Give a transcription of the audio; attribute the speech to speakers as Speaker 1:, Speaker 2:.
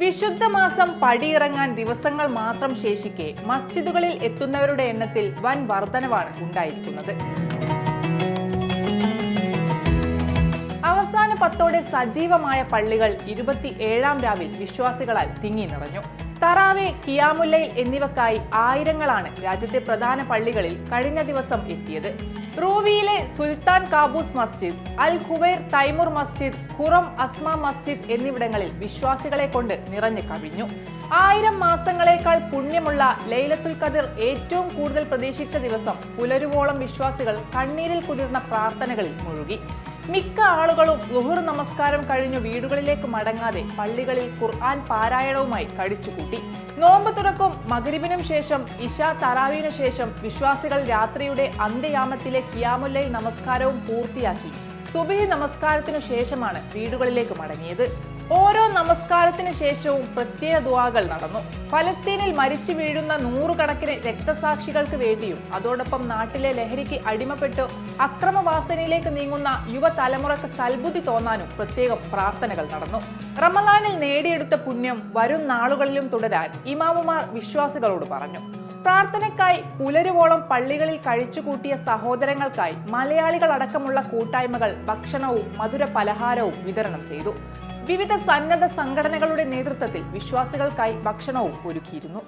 Speaker 1: വിശുദ്ധ മാസം പടിയിറങ്ങാൻ ദിവസങ്ങൾ മാത്രം ശേഷിക്കെ മസ്ജിദുകളിൽ എത്തുന്നവരുടെ എണ്ണത്തിൽ വൻ വർധനവാണ് ഉണ്ടായിരിക്കുന്നത്. അവസാന പത്തോടെ സജീവമായ പള്ളികൾ 27-ാം രാവിൽ വിശ്വാസികളാൽ തിങ്ങി നിറഞ്ഞു. തറാവി, ഖിയാമുല്ലൈൽ എന്നിവക്കായി ആയിരങ്ങളാണ് രാജ്യത്തെ പ്രധാന പള്ളികളിൽ കഴിഞ്ഞ ദിവസം എത്തിയത്. റൂവിയിലെ സുൽത്താൻ കാബൂസ് മസ്ജിദ്, അൽ ഖുവൈർ തൈമൂർ മസ്ജിദ്, ഖുറം അസ്മ മസ്ജിദ് എന്നിവിടങ്ങളിൽ വിശ്വാസികളെ കൊണ്ട് നിറഞ്ഞു കവിഞ്ഞു. 1000 മാസങ്ങളേക്കാൾ പുണ്യമുള്ള ലൈലത്തുൽ ഖദർ ഏറ്റവും കൂടുതൽ പ്രതീക്ഷിച്ച ദിവസം പുലരുവോളം വിശ്വാസികൾ കണ്ണീരിൽ കുതിർന്ന പ്രാർത്ഥനകളിൽ മുഴുകി. മിക്ക ആളുകളും ളുഹുർ നമസ്കാരം കഴിഞ്ഞു വീടുകളിലേക്ക് മടങ്ങാതെ പള്ളികളിൽ ഖുർആൻ പാരായണവുമായി കഴിച്ചുകൂട്ടി. നോമ്പ് തുറക്കും മഗ്രിബിനും ശേഷം ഇശാ തറാവീനു ശേഷം വിശ്വാസികൾ രാത്രിയുടെ അന്ത്യയാമത്തിലെ ഖിയാമുല്ലൈൽ നമസ്കാരവും പൂർത്തിയാക്കി സുബ്ഹി നമസ്കാരത്തിനു ശേഷമാണ് വീടുകളിലേക്ക് മടങ്ങിയത്. ഓരോ നമസ്കാരത്തിന് ശേഷവും പ്രത്യേക ദുആകൾ നടന്നു. ഫലസ്തീനിൽ മരിച്ചു വീഴുന്ന നൂറുകണക്കിന് രക്തസാക്ഷികൾക്ക് വേണ്ടിയും അതോടൊപ്പം നാട്ടിലെ ലഹരിക്ക് അടിമപ്പെട്ട് അക്രമവാസനയിലേക്ക് നീങ്ങുന്ന യുവതലമുറക്ക് സൽബുദ്ധി തോന്നാനും പ്രത്യേകം പ്രാർത്ഥനകൾ നടന്നു. റമളാനിൽ നേടിയെടുത്ത പുണ്യം വരും നാളുകളിലും തുടരാൻ ഇമാമുമാർ വിശ്വാസികളോട് പറഞ്ഞു. പ്രാർത്ഥനയ്ക്കായി പുലരുവോളം പള്ളികളിൽ കഴിച്ചുകൂട്ടിയ സഹോദരങ്ങൾക്കായി മലയാളികളടക്കമുള്ള കൂട്ടായ്മകൾ ഭക്ഷണവും മധുര പലഹാരവും വിതരണം ചെയ്തു. വിവിധ സന്നദ്ധ സംഘടനകളുടെ നേതൃത്വത്തിൽ വിശ്വാസികൾക്കായി ഭക്ഷണവും ഒരുക്കിയിരുന്നു.